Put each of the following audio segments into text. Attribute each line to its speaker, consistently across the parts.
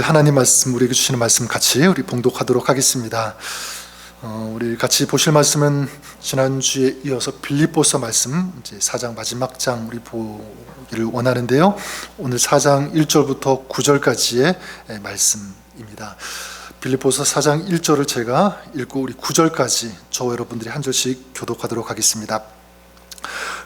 Speaker 1: 하나님 말씀, 우리에게 주시는 말씀 같이 우리 봉독하도록 하겠습니다. 우리 같이 보실 말씀은 지난주에 이어서 빌립보서 말씀 이제 4장 마지막 장 우리 보기를 원하는데요. 오늘 4장 1절부터 9절까지의 말씀입니다. 빌립보서 4장 1절을 제가 읽고 우리 9절까지 저와 여러분들이 한 절씩 교독하도록 하겠습니다.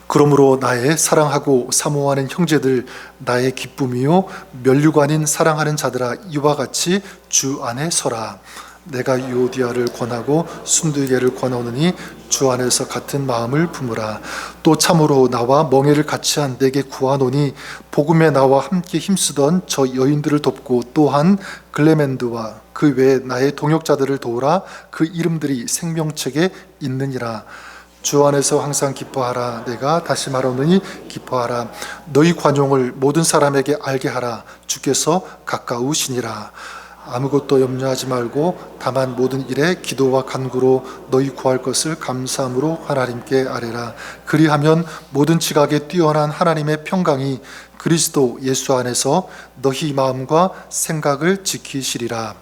Speaker 1: 그러므로 나의 사랑하고 사모하는 형제들, 나의 기쁨이요 면류관인 사랑하는 자들아, 이와 같이 주 안에 서라. 내가 유오디아를 권하고 순두개를 권하오느니 주 안에서 같은 마음을 품으라. 또 참으로 나와 멍에를 같이 한 내게 구하노니 복음에 나와 함께 힘쓰던 저 여인들을 돕고 또한 글레멘드와 그 외 나의 동역자들을 도우라. 그 이름들이 생명책에 있느니라. 주 안에서 항상 기뻐하라. 내가 다시 말하노니 기뻐하라. 너희 관용을 모든 사람에게 알게 하라. 주께서 가까우시니라. 아무것도 염려하지 말고 다만 모든 일에 기도와 간구로 너희 구할 것을 감사함으로 하나님께 아뢰라. 그리하면 모든 지각에 뛰어난 하나님의 평강이 그리스도 예수 안에서 너희 마음과 생각을 지키시리라.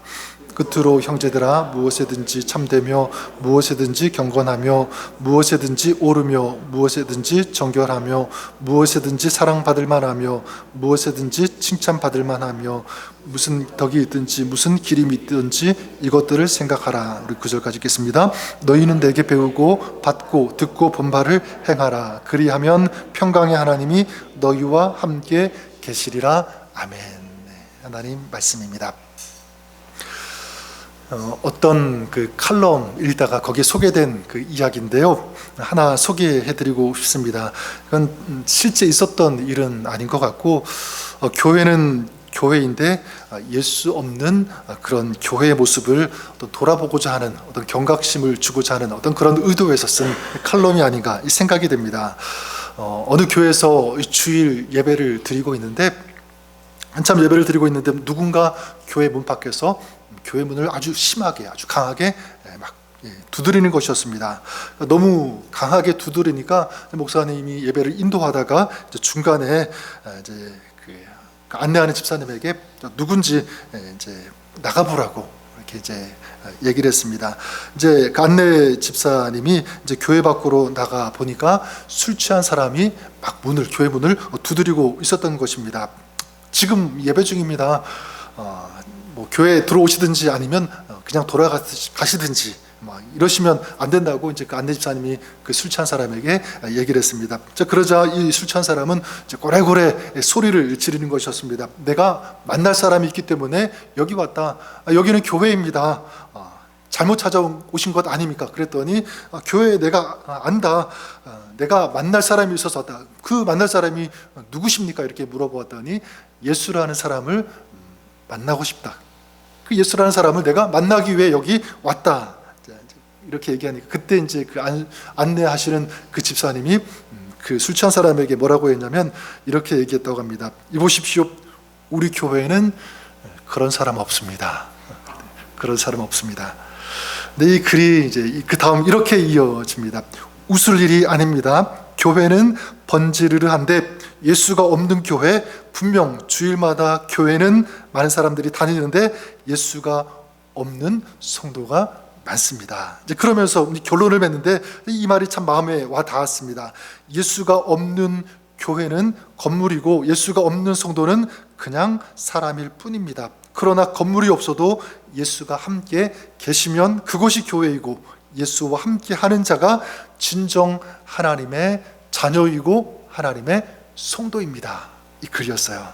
Speaker 1: 끝으로 형제들아, 무엇에든지 참되며 무엇에든지 경건하며 무엇에든지 오르며 무엇에든지 정결하며 무엇에든지 사랑받을 만하며 무엇에든지 칭찬받을 만하며 무슨 덕이 있든지 무슨 기림이 있든지 이것들을 생각하라. 우리 9절까지 읽겠습니다. 너희는 내게 배우고 받고 듣고 본 바를 행하라. 그리하면 평강의 하나님이 너희와 함께 계시리라. 아멘. 하나님 말씀입니다. 어떤 그 칼럼 읽다가 거기에 소개된 그 이야기인데요, 하나 소개해드리고 싶습니다. 이건 실제 있었던 일은 아닌 것 같고, 교회는 교회인데 예수 없는 그런 교회의 모습을 돌아보고자 하는 어떤 경각심을 주고자 하는 어떤 그런 의도에서 쓴 칼럼이 아닌가 이 생각이 됩니다. 어느 교회에서 주일 예배를 드리고 있는데, 한참 예배를 드리고 있는데 누군가 교회 문 밖에서 교회 문을 아주 심하게, 아주 강하게 막 두드리는 것이었습니다. 너무 강하게 두드리니까 목사님이 예배를 인도하다가 중간에 이제 그 안내하는 집사님에게 누군지 이제 나가보라고 이렇게 이제 얘기를 했습니다. 이제 그 안내 집사님이 이제 교회 밖으로 나가 보니까 술 취한 사람이 막 교회 문을 두드리고 있었던 것입니다. 지금 예배 중입니다. 뭐 교회에 들어오시든지 아니면 그냥 돌아가시든지 이러시면 안 된다고 이제 그 안내 집사님이 그 술 취한 사람에게 얘기를 했습니다. 그러자 이 술 취한 사람은 이제 고래고래 소리를 지르는 것이었습니다. 내가 만날 사람이 있기 때문에 여기 왔다. 여기는 교회입니다. 잘못 찾아오신 것 아닙니까? 그랬더니 교회에 내가 안다. 내가 만날 사람이 있어서 왔다. 그 만날 사람이 누구십니까? 이렇게 물어보았더니 예수라는 사람을 만나고 싶다. 그 예수라는 사람을 내가 만나기 위해 여기 왔다. 이렇게 얘기하니까 그때 이제 그 안내하시는 그 집사님이 그 술 취한 사람에게 뭐라고 했냐면 이렇게 얘기했다고 합니다. 이보십시오. 우리 교회에는 그런 사람 없습니다. 그런 사람 없습니다. 근데 이 글이 이제 그 다음 이렇게 이어집니다. 웃을 일이 아닙니다. 교회는 번지르르한데 예수가 없는 교회, 분명 주일마다 교회는 많은 사람들이 다니는데 예수가 없는 성도가 많습니다. 이제 그러면서 결론을 맺는데 이 말이 참 마음에 와 닿았습니다. 예수가 없는 교회는 건물이고 예수가 없는 성도는 그냥 사람일 뿐입니다. 그러나 건물이 없어도 예수가 함께 계시면 그것이 교회이고 예수와 함께 하는 자가 진정 하나님의 자녀이고 하나님의 성도입니다. 이 글이었어요.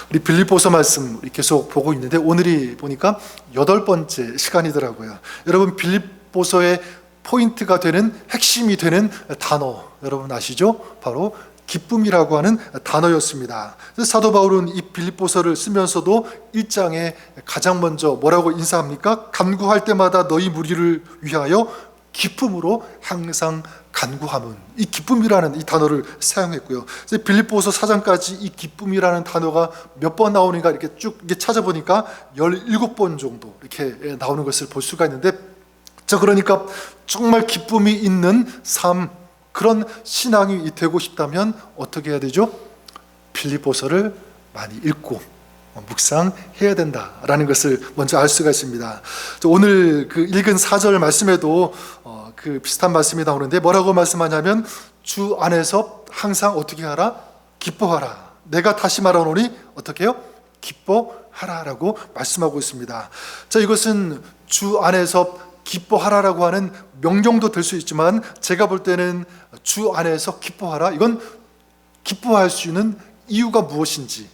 Speaker 1: 우리 빌립보서 말씀 계속 보고 있는데 오늘이 보니까 8번째 시간이더라고요. 여러분, 빌립보서의 포인트가 되는, 핵심이 되는 단어 여러분 아시죠? 바로 기쁨이라고 하는 단어였습니다. 사도 바울은 이 빌립보서를 쓰면서도 1장에 가장 먼저 뭐라고 인사합니까? 간구할 때마다 너희 무리를 위하여 기쁨으로 항상 간구함은, 이 기쁨이라는 이 단어를 사용했고요. 빌립보서 4장까지 이 기쁨이라는 단어가 몇 번 나오는가 이렇게 쭉 찾아보니까 17번 정도 이렇게 나오는 것을 볼 수가 있는데, 그러니까 정말 기쁨이 있는 삶, 그런 신앙이 되고 싶다면 어떻게 해야 되죠? 빌립보서를 많이 읽고 묵상해야 된다라는 것을 먼저 알 수가 있습니다. 오늘 그 읽은 4절 말씀에도 그 비슷한 말씀이 나오는데 뭐라고 말씀하냐면 주 안에서 항상 어떻게 하라? 기뻐하라. 내가 다시 말하노니 어떻게 해요? 기뻐하라라고 말씀하고 있습니다. 자, 이것은 주 안에서 기뻐하라라고 하는 명령도 될 수 있지만 제가 볼 때는 주 안에서 기뻐하라, 이건 기뻐할 수 있는 이유가 무엇인지,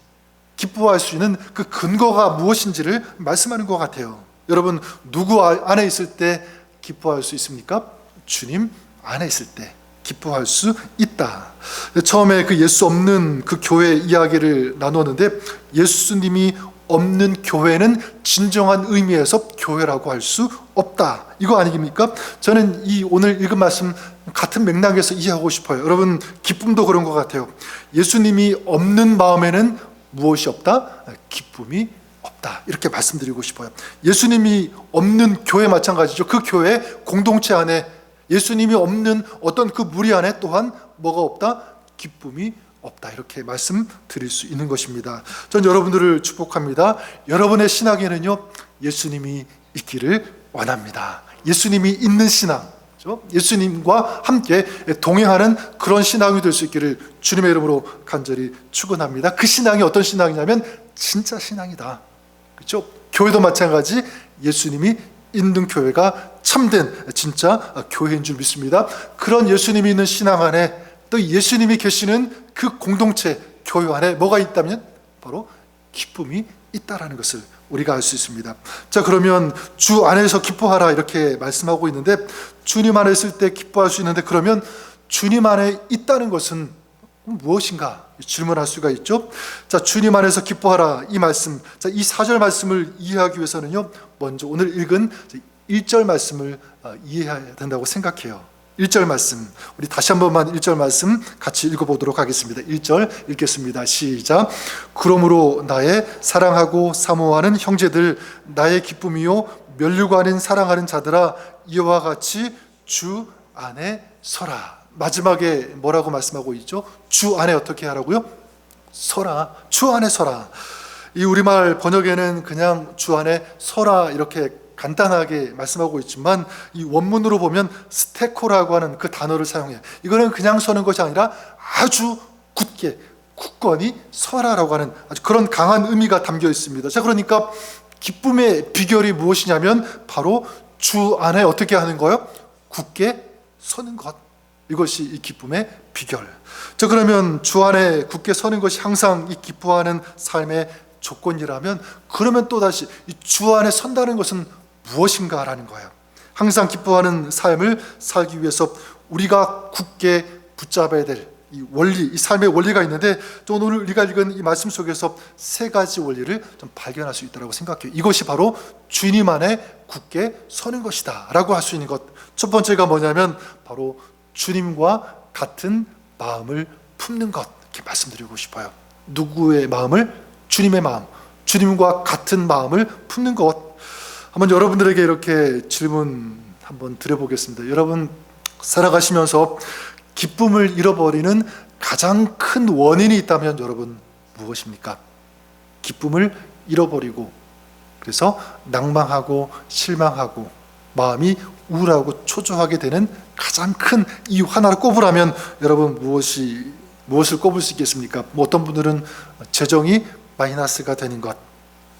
Speaker 1: 기뻐할 수 있는 그 근거가 무엇인지를 말씀하는 것 같아요. 여러분, 누구 안에 있을 때 기뻐할 수 있습니까? 주님 안에 있을 때 기뻐할 수 있다. 처음에 그 예수 없는 그 교회 이야기를 나눴는데, 예수님이 없는 교회는 진정한 의미에서 교회라고 할 수 없다, 이거 아닙니까? 저는 이 오늘 읽은 말씀 같은 맥락에서 이해하고 싶어요. 여러분, 기쁨도 그런 것 같아요. 예수님이 없는 마음에는 무엇이 없다? 기쁨이 없다, 이렇게 말씀드리고 싶어요. 예수님이 없는 교회 마찬가지죠. 그 교회 공동체 안에 예수님이 없는 어떤 그 무리 안에 또한 뭐가 없다? 기쁨이 없다, 이렇게 말씀드릴 수 있는 것입니다. 전 여러분들을 축복합니다. 여러분의 신앙에는요, 예수님이 있기를 원합니다. 예수님이 있는 신앙, 예수님과 함께 동행하는 그런 신앙이 될 수 있기를 주님의 이름으로 간절히 축원합니다. 그 신앙이 어떤 신앙이냐면 진짜 신앙이다, 그렇죠? 교회도 마찬가지, 예수님이 있는 교회가 참된 진짜 교회인 줄 믿습니다. 그런 예수님이 있는 신앙 안에 또 예수님이 계시는 그 공동체 교회 안에 뭐가 있다면 바로 기쁨이 있다라는 것을 우리가 알 수 있습니다. 자, 그러면 주 안에서 기뻐하라 이렇게 말씀하고 있는데, 주님 안에 있을 때 기뻐할 수 있는데, 그러면 주님 안에 있다는 것은 무엇인가 질문할 수가 있죠. 자, 주님 안에서 기뻐하라, 이 말씀, 자, 이 4절 말씀을 이해하기 위해서는요, 먼저 오늘 읽은 1절 말씀을 이해해야 된다고 생각해요. 1절 말씀, 우리 다시 한 번만 1절 말씀 같이 읽어보도록 하겠습니다. 1절 읽겠습니다. 시작. 그러므로 나의 사랑하고 사모하는 형제들, 나의 기쁨이요 멸류가 아닌 사랑하는 자들아, 이와 같이 주 안에 서라. 마지막에 뭐라고 말씀하고 있죠? 주 안에 어떻게 하라고요? 서라. 주 안에 서라. 이 우리말 번역에는 그냥 주 안에 서라 이렇게 간단하게 말씀하고 있지만, 이 원문으로 보면 스테코라고 하는 그 단어를 사용해요. 이거는 그냥 서는 것이 아니라 아주 굳게, 굳건히 서라라고 하는 아주 그런 강한 의미가 담겨 있습니다. 자, 그러니까 기쁨의 비결이 무엇이냐면 바로 주 안에 어떻게 하는 거요? 굳게 서는 것. 이것이 이 기쁨의 비결. 자, 그러면 주 안에 굳게 서는 것이 항상 이 기뻐하는 삶의 조건이라면, 그러면 또다시 이 주 안에 선다는 것은 무엇인가라는 거예요. 항상 기뻐하는 삶을 살기 위해서 우리가 굳게 붙잡아야 될 이 원리, 이 삶의 원리가 있는데, 또 오늘 우리가 읽은 이 말씀 속에서 세 가지 원리를 좀 발견할 수 있다고 생각해요. 이것이 바로 주님 안에 굳게 서는 것이다 라고 할 수 있는 것. 첫 번째가 뭐냐면 바로 주님과 같은 마음을 품는 것, 이렇게 말씀드리고 싶어요. 누구의 마음을? 주님의 마음, 주님과 같은 마음을 품는 것. 한번 여러분들에게 이렇게 질문 한번 드려보겠습니다. 여러분, 살아가시면서 기쁨을 잃어버리는 가장 큰 원인이 있다면 여러분 무엇입니까? 기쁨을 잃어버리고 그래서 낭망하고 실망하고 마음이 우울하고 초조하게 되는 가장 큰 이유 하나를 꼽으라면 여러분 무엇을 꼽을 수 있겠습니까? 어떤 분들은 재정이 마이너스가 되는 것,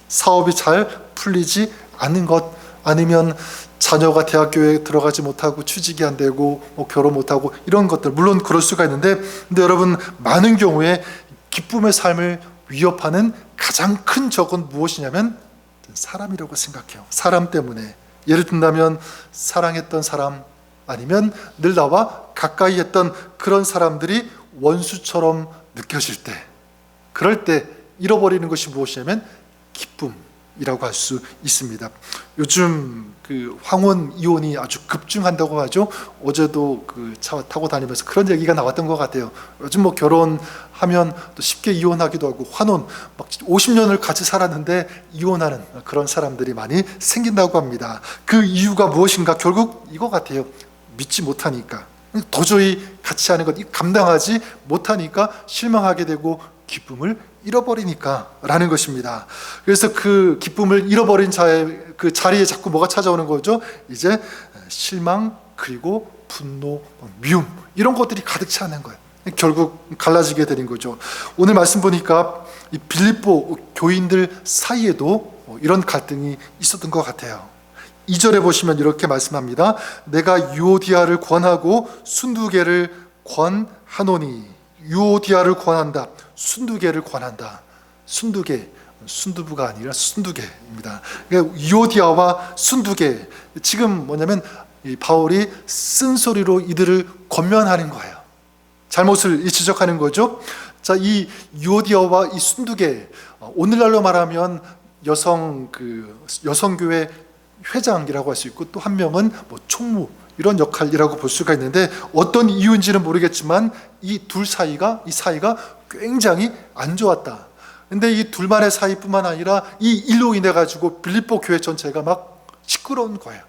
Speaker 1: 사업이 잘 풀리지 않는 것, 아니면 자녀가 대학교에 들어가지 못하고 취직이 안 되고 결혼 못하고 이런 것들, 물론 그럴 수가 있는데, 근데 여러분 많은 경우에 기쁨의 삶을 위협하는 가장 큰 적은 무엇이냐면 사람이라고 생각해요. 사람 때문에. 예를 든다면 사랑했던 사람, 아니면 늘 나와 가까이 했던 그런 사람들이 원수처럼 느껴질 때, 그럴 때 잃어버리는 것이 무엇이냐면 기쁨이라고 할 수 있습니다. 요즘 그 황혼 이혼이 아주 급증한다고 하죠. 어제도 그 차 타고 다니면서 그런 얘기가 나왔던 것 같아요. 요즘 뭐 결혼하면 또 쉽게 이혼하기도 하고, 환혼 막 50년을 같이 살았는데 이혼하는 그런 사람들이 많이 생긴다고 합니다. 그 이유가 무엇인가? 결국 이거 같아요. 믿지 못하니까, 도저히 같이 하는 것 감당하지 못하니까 실망하게 되고 기쁨을 잃어버리니까 라는 것입니다. 그래서 그 기쁨을 잃어버린 자의 그 자리에 자꾸 뭐가 찾아오는 거죠? 이제 실망, 그리고 분노, 미움, 이런 것들이 가득 차는 거예요. 결국 갈라지게 되는 거죠. 오늘 말씀 보니까 이 빌립보 교인들 사이에도 이런 갈등이 있었던 것 같아요. 2절에 보시면 이렇게 말씀합니다. 내가 유오디아를 권하고 순두개를 권하노니. 유오디아를 권한다, 순두개를 권한다. 순두개, 순두부가 아니라 순두개입니다. 그러니까 유오디아와 순두개, 지금 뭐냐면 이 바울이 쓴소리로 이들을 권면하는 거예요. 잘못을 지적하는 거죠. 자, 이 유오디아와 이 순두개, 오늘날로 말하면 여성교회 회장이라고 할 수 있고, 또 한 명은 뭐 총무, 이런 역할이라고 볼 수가 있는데, 어떤 이유인지는 모르겠지만 이 사이가 굉장히 안 좋았다. 근데 이 둘만의 사이뿐만 아니라 이 일로 인해 가지고 빌립보 교회 전체가 막 시끄러운 거예요.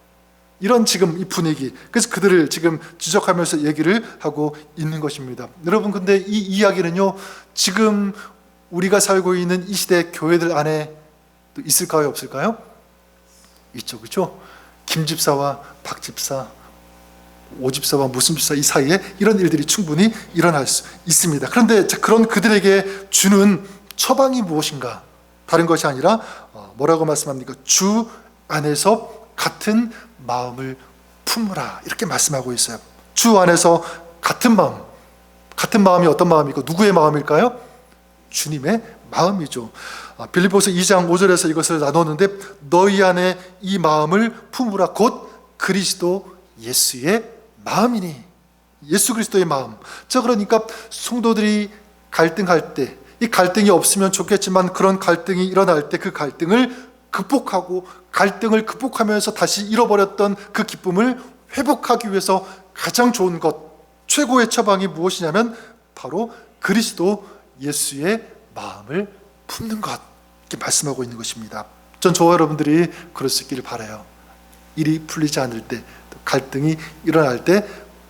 Speaker 1: 이런 지금 이 분위기. 그래서 그들을 지금 지적하면서 얘기를 하고 있는 것입니다. 여러분, 근데 이 이야기는요, 지금 우리가 살고 있는 이 시대 교회들 안에 또 있을까요, 없을까요? 있죠, 그렇죠? 김 집사와 박 집사, 오 집사와 무슨 집사 이 사이에 이런 일들이 충분히 일어날 수 있습니다. 그런데 그런 그들에게 주는 처방이 무엇인가? 다른 것이 아니라 뭐라고 말씀합니까? 주 안에서 같은 마음을 품으라, 이렇게 말씀하고 있어요. 주 안에서 같은 마음이 어떤 마음이고 누구의 마음일까요? 주님의 마음이죠. 빌립보서 2장 5절에서 이것을 나눴는데, 너희 안에 이 마음을 품으라, 곧 그리스도 예수의 마음이니. 예수 그리스도의 마음. 자, 그러니까 성도들이 갈등할 때, 이 갈등이 없으면 좋겠지만 그런 갈등이 일어날 때 그 갈등을 극복하고, 갈등을 극복하면서 다시 잃어버렸던 그 기쁨을 회복하기 위해서 가장 좋은 것, 최고의 처방이 무엇이냐면 바로 그리스도 예수의 마음을 품는 것, 이렇게 말씀하고 있는 것입니다. 전 저와 여러분들이 그럴 수 있기를 바라요. 일이 풀리지 않을 때, 갈등이 일어날 때,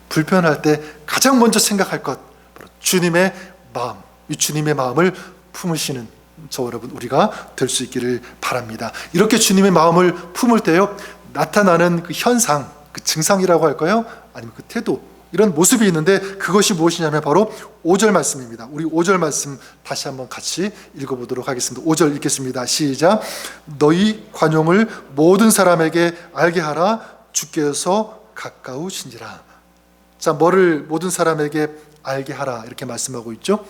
Speaker 1: 불편할 때 가장 먼저 생각할 것, 바로 주님의 마음, 이 주님의 마음을 품으시는 저와 여러분, 우리가 될 수 있기를 바랍니다. 이렇게 주님의 마음을 품을 때요, 나타나는 그 현상, 그 증상이라고 할까요? 아니면 그 태도, 이런 모습이 있는데, 그것이 무엇이냐면 바로 5절 말씀입니다. 우리 5절 말씀 다시 한번 같이 읽어보도록 하겠습니다. 5절 읽겠습니다. 시작. 너희 관용을 모든 사람에게 알게 하라. 주께서 가까우시니라. 자, 뭐를 모든 사람에게 알게 하라, 이렇게 말씀하고 있죠.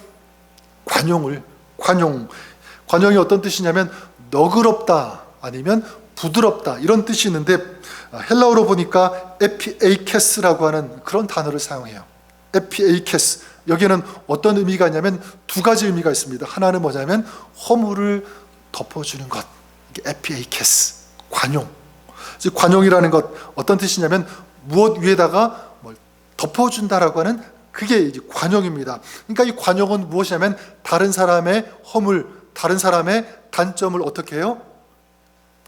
Speaker 1: 관용이 어떤 뜻이냐면 너그럽다, 아니면 부드럽다, 이런 뜻이 있는데, 헬라어로 보니까 에피에이케스라고 하는 그런 단어를 사용해요. 에피에이케스, 여기에는 어떤 의미가 있냐면 두 가지 의미가 있습니다. 하나는 뭐냐면 허물을 덮어주는 것, 이게 에피에이케스, 관용. 관용이라는 것, 어떤 뜻이냐면 무엇 위에다가 뭘 덮어준다라고 하는, 그게 이제 관용입니다. 그러니까 이 관용은 무엇이냐면 다른 사람의 허물, 다른 사람의 단점을 어떻게 해요?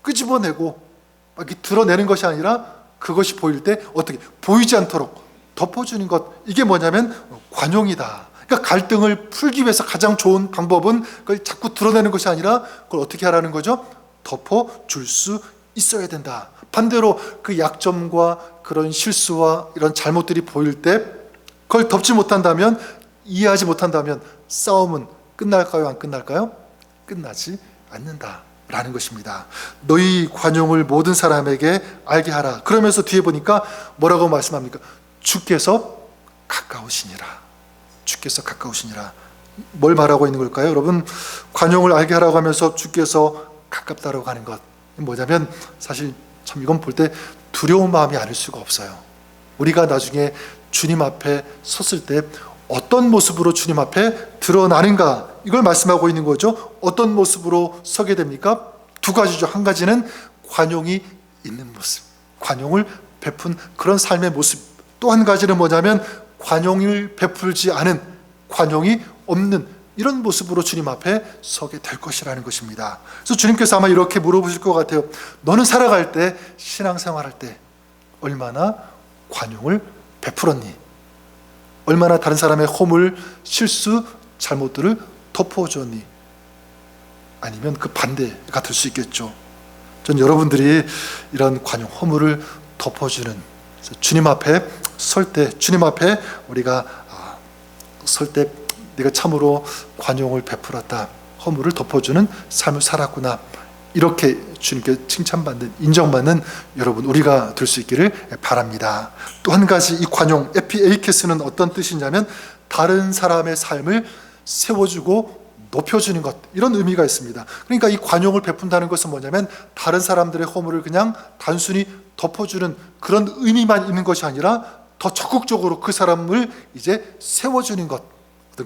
Speaker 1: 끄집어내고 이렇게 드러내는 것이 아니라, 그것이 보일 때 어떻게 보이지 않도록 덮어주는 것, 이게 뭐냐면 관용이다. 그러니까 갈등을 풀기 위해서 가장 좋은 방법은 그걸 자꾸 드러내는 것이 아니라 그걸 어떻게 하라는 거죠? 덮어줄 수 있어야 된다. 반대로 그 약점과 그런 실수와 이런 잘못들이 보일 때 그걸 덮지 못한다면, 이해하지 못한다면 싸움은 끝날까요, 안 끝날까요? 끝나지 않는다라는 것입니다. 너희 관용을 모든 사람에게 알게 하라. 그러면서 뒤에 보니까 뭐라고 말씀합니까? 주께서 가까우시니라. 주께서 가까우시니라. 뭘 말하고 있는 걸까요? 여러분, 관용을 알게 하라고 하면서 주께서 가깝다라고 하는 것, 뭐냐면 사실 참 이건 볼 때 두려운 마음이 아닐 수가 없어요. 우리가 나중에 주님 앞에 섰을 때 어떤 모습으로 주님 앞에 드러나는가, 이걸 말씀하고 있는 거죠. 어떤 모습으로 서게 됩니까? 두 가지죠. 한 가지는 관용이 있는 모습, 관용을 베푼 그런 삶의 모습. 또 한 가지는 뭐냐면 관용을 베풀지 않은, 관용이 없는 이런 모습으로 주님 앞에 서게 될 것이라는 것입니다. 그래서 주님께서 아마 이렇게 물어보실 것 같아요. 너는 살아갈 때, 신앙생활할 때 얼마나 관용을 베풀었니? 얼마나 다른 사람의 허물, 실수, 잘못들을 덮어주니 아니면 그 반대가 될 수 있겠죠. 전 여러분들이 이런 관용 허물을 덮어주는, 주님 앞에 설 때, 주님 앞에 우리가 설 때 내가 참으로 관용을 베풀었다, 허물을 덮어주는 삶을 살았구나, 이렇게 주님께 칭찬받는, 인정받는 여러분, 우리가 될 수 있기를 바랍니다. 또 한 가지, 이 관용 에피에이케스는 어떤 뜻이냐면 다른 사람의 삶을 세워주고 높여주는 것, 이런 의미가 있습니다. 그러니까 이 관용을 베푼다는 것은 뭐냐면 다른 사람들의 허물을 그냥 단순히 덮어주는 그런 의미만 있는 것이 아니라 더 적극적으로 그 사람을 이제 세워주는 것,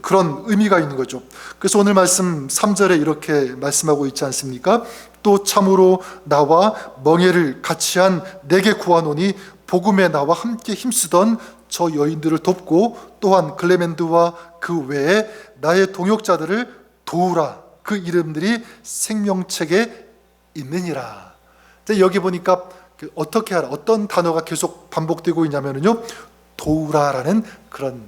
Speaker 1: 그런 의미가 있는 거죠. 그래서 오늘 말씀 3절에 이렇게 말씀하고 있지 않습니까? 또 참으로 나와 멍에를 같이 한 내게 구하노니 복음에 나와 함께 힘쓰던 저 여인들을 돕고 또한 글레멘드와 그 외에 나의 동역자들을 도우라. 그 이름들이 생명책에 있느니라. 여기 보니까 어떻게 하라, 어떤 단어가 계속 반복되고 있냐면요, 도우라라는 그런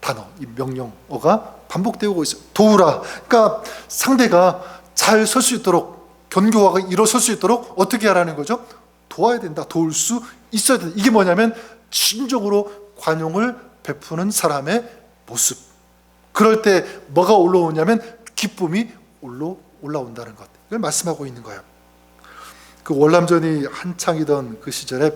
Speaker 1: 단어, 이 명령어가 반복되고 있어요. 도우라. 그러니까 상대가 잘 설 수 있도록, 견고하게 일어설 수 있도록 어떻게 하라는 거죠? 도와야 된다. 도울 수 있어야 된다. 이게 뭐냐면 진정으로 관용을 베푸는 사람의 모습. 그럴 때 뭐가 올라오냐면 기쁨이 올라온다는 것. 이걸 말씀하고 있는 거예요. 그 월남전이 한창이던 그 시절에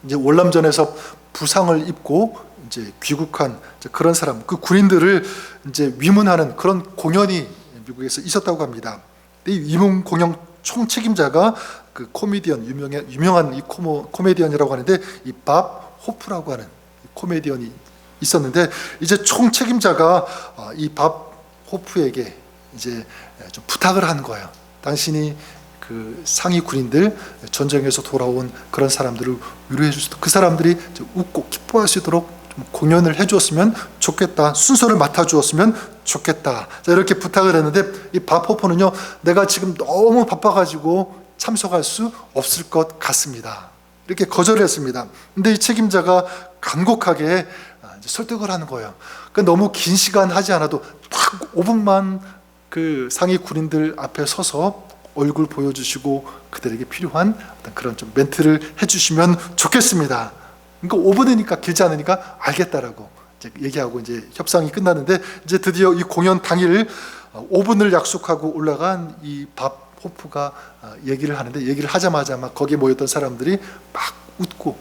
Speaker 1: 이제 월남전에서 부상을 입고 이제 귀국한 그런 사람, 그 군인들을 이제 위문하는 그런 공연이 미국에서 있었다고 합니다. 이 위문 공연 총책임자가 그 코미디언, 유명한 이 코미디언이라고 하는데 이 밥 호프라고 하는 코미디언이 있었는데, 이제 총책임자가 이 밥 호프에게 이제 좀 부탁을 하는 거예요. 당신이 그 상위 군인들, 전쟁에서 돌아온 그런 사람들을 위로해 주시고 그 사람들이 웃고 기뻐할 수 있도록 좀 공연을 해주었으면 좋겠다, 순서를 맡아주었으면 좋겠다, 자, 이렇게 부탁을 했는데 이 밥 호프는요, 내가 지금 너무 바빠가지고 참석할 수 없을 것 같습니다, 이렇게 거절을 했습니다. 근데 이 책임자가 간곡하게 설득을 하는 거예요. 그러니까 너무 긴 시간 하지 않아도 딱 5분만 그 상위 군인들 앞에 서서 얼굴 보여주시고 그들에게 필요한 어떤 그런 좀 멘트를 해주시면 좋겠습니다. 그러니까 5분이니까 길지 않으니까 알겠다라고 이제 얘기하고 이제 협상이 끝났는데, 이제 드디어 이 공연 당일 5분을 약속하고 올라간 이 밥 호프가 얘기를 하는데, 얘기를 하자마자 막 거기에 모였던 사람들이 막 웃고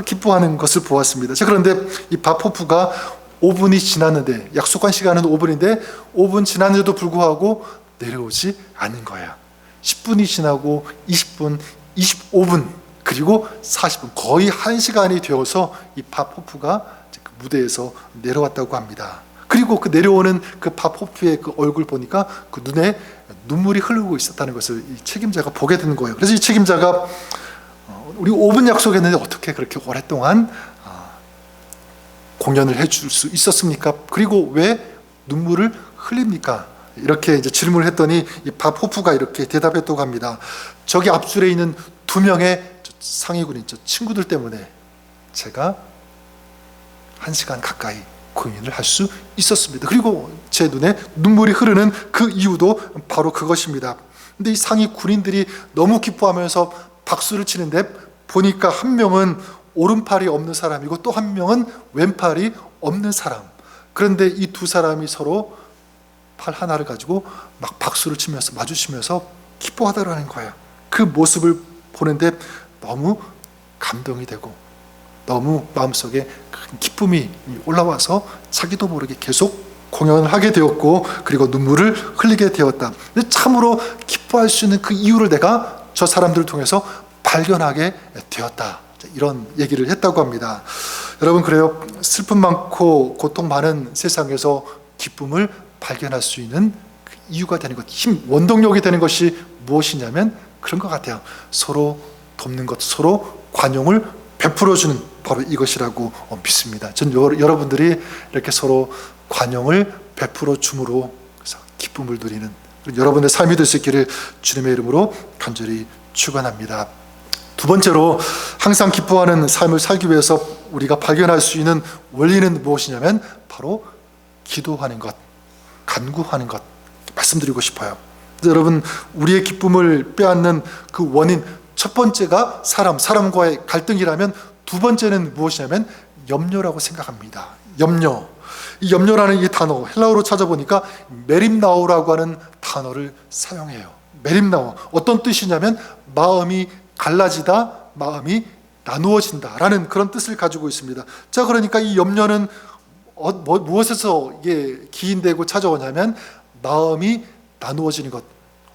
Speaker 1: 기뻐하는 것을 보았습니다. 자, 그런데 이 밥 호프가 5분이 지났는데, 약속한 시간은 5분인데 5분 지났는데도 불구하고 내려오지 않은 거야. 10분이 지나고 20분, 25분, 그리고 40분, 거의 1시간이 되어서 이 밥 호프가 그 무대에서 내려왔다고 합니다. 그리고 그 내려오는 그 밥 호프의 그 얼굴 보니까 그 눈에 눈물이 흐르고 있었다는 것을 이 책임자가 보게 된 거예요. 그래서 이 책임자가 우리 5분 약속했는데 어떻게 그렇게 오랫동안 공연을 해줄 수 있었습니까? 그리고 왜 눈물을 흘립니까? 이렇게 이제 질문을 했더니 이 밥 호프가 이렇게 대답했다고 합니다. 저기 앞줄에 있는 2명의 상위군인 저 친구들 때문에 제가 1시간 가까이 공연을 할 수 있었습니다. 그리고 제 눈에 눈물이 흐르는 그 이유도 바로 그것입니다. 근데 이 상위 군인들이 너무 기뻐하면서 박수를 치는데 보니까 한 명은 오른팔이 없는 사람이고 또 한 명은 왼팔이 없는 사람. 그런데 이 두 사람이 서로 팔 하나를 가지고 막 박수를 치면서 마주치면서 기뻐하더라는 거예요. 그 모습을 보는데 너무 감동이 되고 너무 마음속에 큰 기쁨이 올라와서 자기도 모르게 계속 공연을 하게 되었고, 그리고 눈물을 흘리게 되었다. 참으로 기뻐할 수 있는 그 이유를 내가 저 사람들을 통해서 발견하게 되었다, 이런 얘기를 했다고 합니다. 여러분, 그래요, 슬픔 많고 고통 많은 세상에서 기쁨을 발견할 수 있는 그 이유가 되는 것, 원동력이 되는 것이 무엇이냐면 그런 것 같아요. 서로 돕는 것, 서로 관용을 베풀어주는, 바로 이것이라고 믿습니다. 전 여러분들이 이렇게 서로 관용을 베풀어 줌으로 기쁨을 누리는 여러분의 삶이 될 수 있기를 주님의 이름으로 간절히 축원합니다. 두 번째로, 항상 기뻐하는 삶을 살기 위해서 우리가 발견할 수 있는 원리는 무엇이냐면 바로 기도하는 것, 간구하는 것, 말씀드리고 싶어요. 여러분, 우리의 기쁨을 빼앗는 그 원인, 첫 번째가 사람과의 갈등이라면 두 번째는 무엇이냐면 염려라고 생각합니다. 염려. 이 염려라는 이 단어, 헬라어로 찾아보니까 메림나오라고 하는 단어를 사용해요. 메림나오. 어떤 뜻이냐면 마음이 갈라지다, 마음이 나누어진다 라는 그런 뜻을 가지고 있습니다. 자, 그러니까 이 염려는 무엇에서 이게 기인되고 찾아오냐면 마음이 나누어지는 것.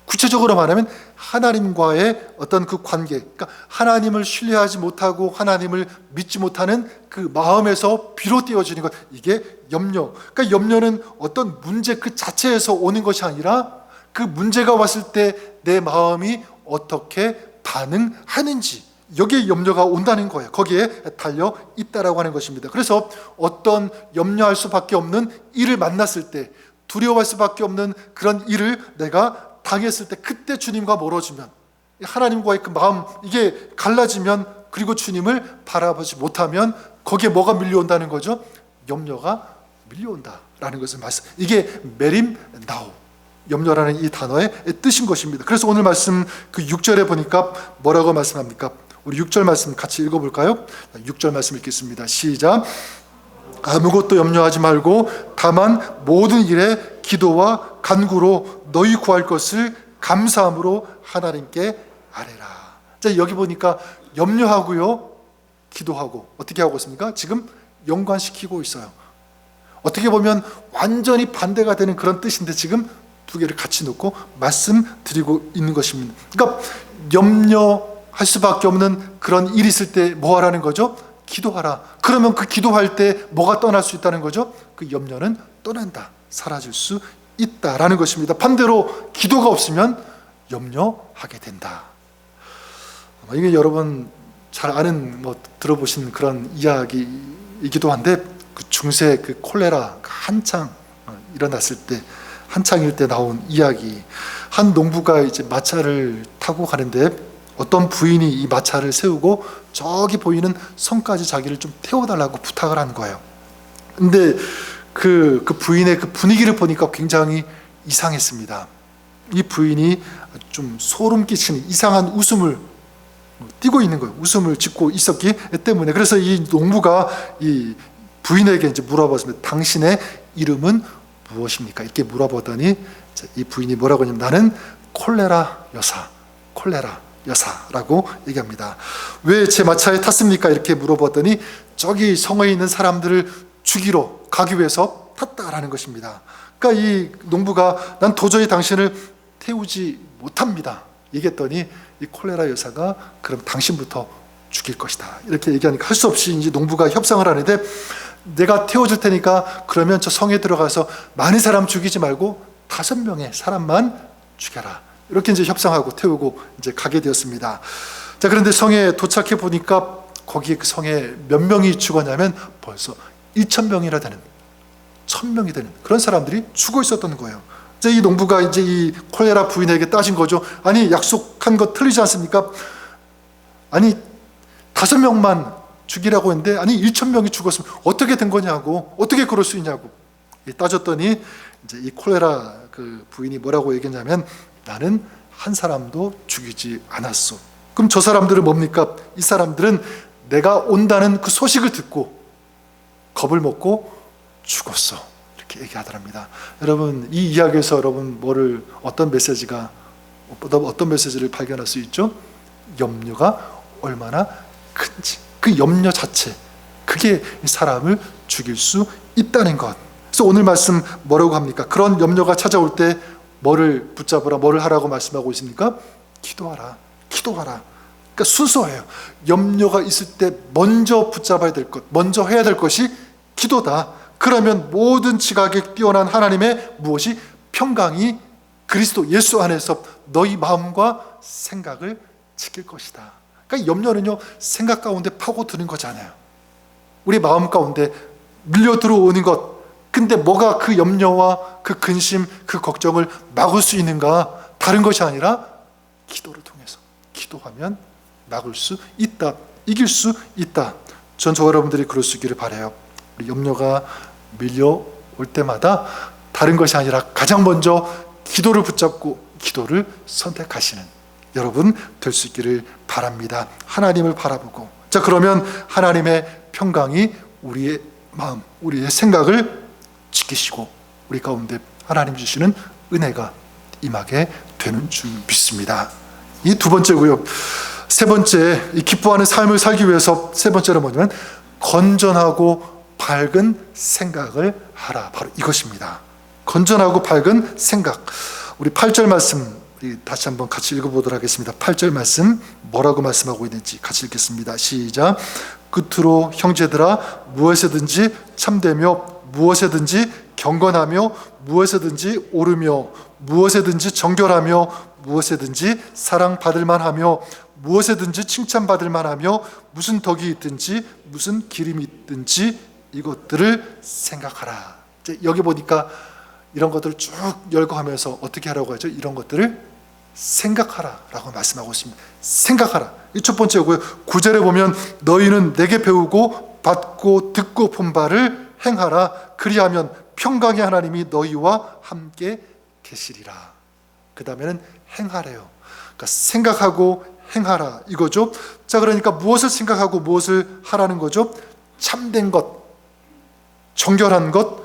Speaker 1: 구체적으로 말하면 하나님과의 어떤 그 관계, 그러니까 하나님을 신뢰하지 못하고 하나님을 믿지 못하는 그 마음에서 비롯되어지는 것, 이게 염려. 그러니까 염려는 어떤 문제 그 자체에서 오는 것이 아니라 그 문제가 왔을 때 내 마음이 어떻게 반응하는지, 여기에 염려가 온다는 거예요. 거기에 달려 있다라고 하는 것입니다. 그래서 어떤 염려할 수밖에 없는 일을 만났을 때, 두려워할 수밖에 없는 그런 일을 내가 당했을 때, 그때 주님과 멀어지면, 하나님과의 그 마음 이게 갈라지면, 그리고 주님을 바라보지 못하면 거기에 뭐가 밀려온다는 거죠? 염려가 밀려온다라는 것을 말씀. 이게 메림나오, 염려라는 이 단어의 뜻인 것입니다. 그래서 오늘 말씀 그 6절에 보니까 뭐라고 말씀합니까? 우리 6절 말씀 같이 읽어볼까요? 6절 말씀 읽겠습니다. 시작. 아무것도 염려하지 말고 다만 모든 일에 기도와 간구로 너희 구할 것을 감사함으로 하나님께 아뢰라. 자, 여기 보니까 염려하고요, 기도하고 어떻게 하고 있습니까? 지금 연관시키고 있어요. 어떻게 보면 완전히 반대가 되는 그런 뜻인데 지금 두 개를 같이 놓고 말씀드리고 있는 것입니다. 그러니까 염려할 수밖에 없는 그런 일이 있을 때 뭐 하라는 거죠? 기도하라. 그러면 그 기도할 때 뭐가 떠날 수 있다는 거죠? 그 염려는 떠난다, 사라질 수 있다라는 것입니다. 반대로 기도가 없으면 염려하게 된다. 이게 여러분 잘 아는, 들어보신 그런 이야기이기도 한데, 그 중세 그 콜레라 한창 일어났을 때, 한창일 때 나온 이야기. 한 농부가 이제 마차를 타고 가는데 어떤 부인이 이 마차를 세우고 저기 보이는 성까지 자기를 좀 태워달라고 부탁을 한 거예요. 근데 그 부인의 그 분위기를 보니까 굉장히 이상했습니다. 이 부인이 좀 소름 끼치는 이상한 웃음을 띠고 있는 거예요. 웃음을 짓고 있었기 때문에. 그래서 이 농부가 이 부인에게 이제 물어봤습니다. 당신의 이름은 무엇입니까? 이렇게 물어보더니 이 부인이 뭐라고 하냐면, 나는 콜레라 여사라고 얘기합니다. 왜 제 마차에 탔습니까? 이렇게 물어봤더니 저기 성에 있는 사람들을 죽이러 가기 위해서 탔다라는 것입니다. 그러니까 이 농부가 난 도저히 당신을 태우지 못합니다 얘기했더니 이 콜레라 여사가 그럼 당신부터 죽일 것이다 이렇게 얘기하니까 할 수 없이 이제 농부가 협상을 하는데, 내가 태워줄 테니까 그러면 저 성에 들어가서 많은 사람 죽이지 말고 5명의 사람만 죽여라. 이렇게 이제 협상하고 태우고 이제 가게 되었습니다. 자, 그런데 성에 도착해 보니까 거기 그 성에 몇 명이 죽었냐면 벌써 1,000명이나 되는, 1,000명이 되는 그런 사람들이 죽어 있었던 거예요. 이제 이 농부가 이제 이 콜레라 부인에게 따진 거죠. 아니, 약속한 거 틀리지 않습니까? 아니, 5명만 죽이라고 했는데, 아니 1,000명이 죽었으면 어떻게 된 거냐고, 어떻게 그럴 수 있냐고 따졌더니 이제 이 콜레라 그 부인이 뭐라고 얘기했냐면, 나는 한 사람도 죽이지 않았어. 그럼 저 사람들은 뭡니까? 이 사람들은 내가 온다는 그 소식을 듣고 겁을 먹고 죽었어. 이렇게 얘기하더랍니다. 여러분, 이 이야기에서 여러분 어떤 메시지를 발견할 수 있죠? 염려가 얼마나 큰지, 그 염려 자체, 그게 사람을 죽일 수 있다는 것. 그래서 오늘 말씀 뭐라고 합니까? 그런 염려가 찾아올 때 뭐를 붙잡으라, 뭐를 하라고 말씀하고 있습니까? 기도하라. 그러니까 순서예요. 염려가 있을 때 먼저 붙잡아야 될 것, 먼저 해야 될 것이 기도다. 그러면 모든 지각에 뛰어난 하나님의 무엇이 평강이 그리스도 예수 안에서 너희 마음과 생각을 지킬 것이다. 그러니까 염려는요, 생각 가운데 파고드는 거잖아요. 우리 마음 가운데 밀려 들어오는 것. 근데 뭐가 그 염려와 그 근심, 그 걱정을 막을 수 있는가? 다른 것이 아니라 기도를 통해서, 기도하면 막을 수 있다, 이길 수 있다. 전 저와 여러분들이 그럴 수 있기를 바라요. 우리 염려가 밀려올 때마다 다른 것이 아니라 가장 먼저 기도를 붙잡고 기도를 선택하시는 여러분 될 수 있기를 바랍니다. 하나님을 바라보고, 자, 그러면 하나님의 평강이 우리의 마음, 우리의 생각을 지키시고 우리 가운데 하나님 주시는 은혜가 임하게 되는 줄 믿습니다. 이 두 번째고요. 세 번째, 이 기뻐하는 삶을 살기 위해서 세 번째는 뭐냐면 건전하고 밝은 생각을 하라. 바로 이것입니다. 건전하고 밝은 생각. 우리 8절 말씀 우리 다시 한번 같이 읽어보도록 하겠습니다. 8절 말씀 뭐라고 말씀하고 있는지 같이 읽겠습니다. 시작. 끝으로 형제들아, 무엇이든지 참되며 무엇이든지 경건하며 무엇이든지 옳으며 무엇이든지 정결하며 무엇이든지 사랑받을 만하며 무엇이든지 칭찬받을 만하며 무슨 덕이 있든지 무슨 기림이 있든지 이것들을 생각하라. 이제 여기 보니까 이런 것들을 쭉 열거하면서 어떻게 하라고 하죠? 이런 것들을 생각하라 라고 말씀하고 있습니다. 생각하라. 이 첫 번째고요. 9절에 보면 너희는 내게 배우고 받고 듣고 본 바를 행하라. 그리하면 평강의 하나님이 너희와 함께 계시리라. 그 다음에는 행하래요. 그러니까 생각하고 행하라 이거죠. 자, 그러니까 무엇을 생각하고 무엇을 하라는 거죠? 참된 것, 정결한 것,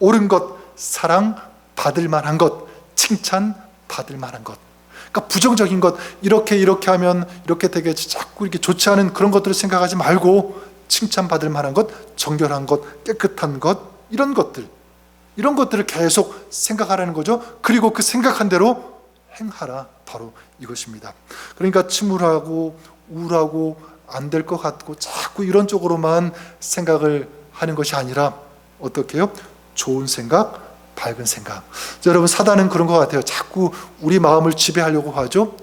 Speaker 1: 옳은 것, 사랑받을 만한 것, 칭찬받을 만한 것. 그러니까 부정적인 것, 이렇게 하면 이렇게 되겠지, 자꾸 이렇게 좋지 않은 그런 것들을 생각하지 말고 칭찬받을 만한 것, 정결한 것, 깨끗한 것, 이런 것들을 계속 생각하라는 거죠. 그리고 그 생각한 대로 행하라. 바로 이것입니다. 그러니까 침울하고 우울하고 안 될 것 같고 자꾸 이런 쪽으로만 생각을 하는 것이 아니라 어떻게 해요? 좋은 생각, 밝은 생각. 자, 여러분, 사단은 그런 것 같아요. 자꾸 우리 마음을 지배하려고 하죠.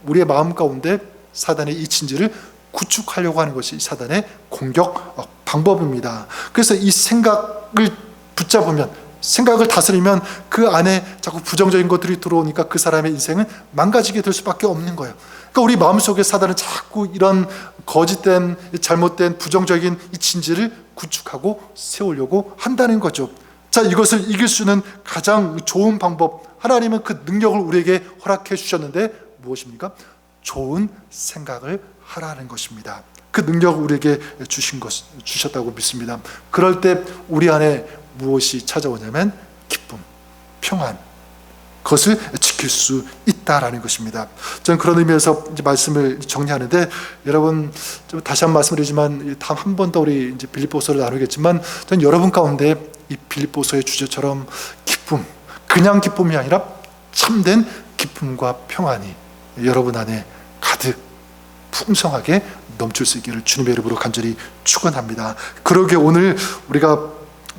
Speaker 1: 우리의 마음 가운데 사단의 이 진지를 구축하려고 하는 것이 사단의 공격 방법입니다. 그래서 이 생각을 붙잡으면, 생각을 다스리면 그 안에 자꾸 부정적인 것들이 들어오니까 그 사람의 인생은 망가지게 될 수밖에 없는 거예요. 그러니까 우리 마음속에 사단은 자꾸 이런 거짓된, 잘못된, 부정적인 이 진지를 구축하고 세우려고 한다는 거죠. 자, 이것을 이길 수 있는 가장 좋은 방법, 하나님은 그 능력을 우리에게 허락해 주셨는데 무엇입니까? 좋은 생각을 하라는 것입니다. 그 능력을 우리에게 주셨다고 믿습니다. 그럴 때 우리 안에 무엇이 찾아오냐면 기쁨, 평안, 그것을 지킬 수 있다라는 것입니다. 저는 그런 의미에서 이제 말씀을 정리하는데, 여러분, 다시 한번 말씀드리지만 다음 한 번 더 우리 이제 빌립보서를 나누겠지만, 저는 여러분 가운데 이 빌립보서의 주제처럼 기쁨, 그냥 기쁨이 아니라 참된 기쁨과 평안이 여러분 안에 가득 풍성하게 넘칠 수 있기를 주님의 이름으로 간절히 축원합니다. 그러게 오늘 우리가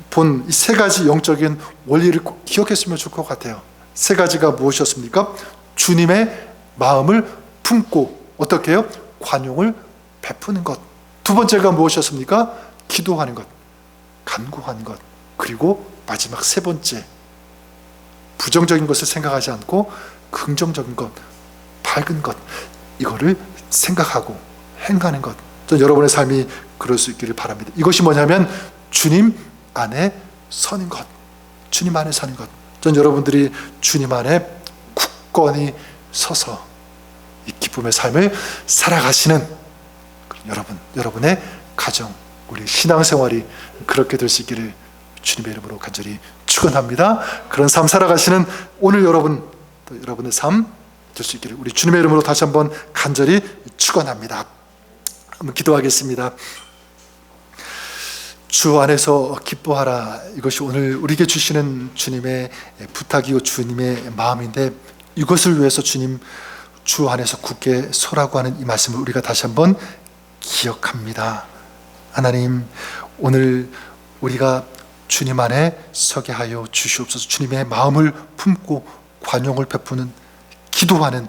Speaker 1: 본 이 세 가지 영적인 원리를 꼭 기억했으면 좋을 것 같아요. 세 가지가 무엇이었습니까? 주님의 마음을 품고 어떻게 해요? 관용을 베푸는 것. 두 번째가 무엇이었습니까? 기도하는 것, 간구하는 것. 그리고 마지막 세 번째, 부정적인 것을 생각하지 않고 긍정적인 것, 밝은 것, 이거를 생각하고 행하는 것. 전 여러분의 삶이 그럴 수 있기를 바랍니다. 이것이 뭐냐면 주님 안에 서는 것, 주님 안에 사는 것. 전 여러분들이 주님 안에 굳건히 서서 이 기쁨의 삶을 살아가시는 여러분의 가정, 우리 신앙생활이 그렇게 될 수 있기를 주님의 이름으로 간절히 축원합니다. 그런 삶 살아가시는 오늘 여러분의 삶 될 수 있기를 우리 주님의 이름으로 다시 한번 간절히 축원합니다. 한번 기도하겠습니다. 주 안에서 기뻐하라. 이것이 오늘 우리에게 주시는 주님의 부탁이고 주님의 마음인데, 이것을 위해서 주님 주 안에서 굳게 서라고 하는 이 말씀을 우리가 다시 한번 기억합니다. 하나님, 오늘 우리가 주님 안에 서게 하여 주시옵소서. 주님의 마음을 품고 관용을 베푸는, 기도하는,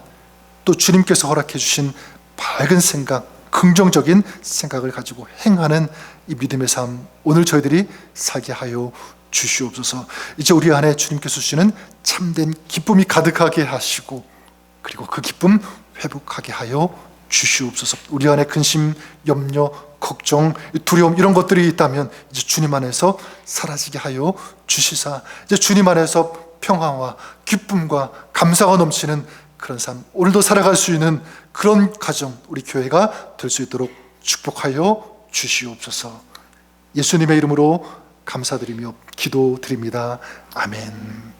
Speaker 1: 또 주님께서 허락해 주신 밝은 생각, 긍정적인 생각을 가지고 행하는 이 믿음의 삶, 오늘 저희들이 살게 하여 주시옵소서. 이제 우리 안에 주님께서 주시는 참된 기쁨이 가득하게 하시고, 그리고 그 기쁨 회복하게 하여 주시옵소서. 우리 안에 근심, 염려, 걱정, 두려움, 이런 것들이 있다면 이제 주님 안에서 사라지게 하여 주시사, 이제 주님 안에서 평화와 기쁨과 감사가 넘치는 그런 삶, 오늘도 살아갈 수 있는 그런 가정, 우리 교회가 될 수 있도록 축복하여 주시옵소서. 예수님의 이름으로 감사드리며 기도드립니다. 아멘.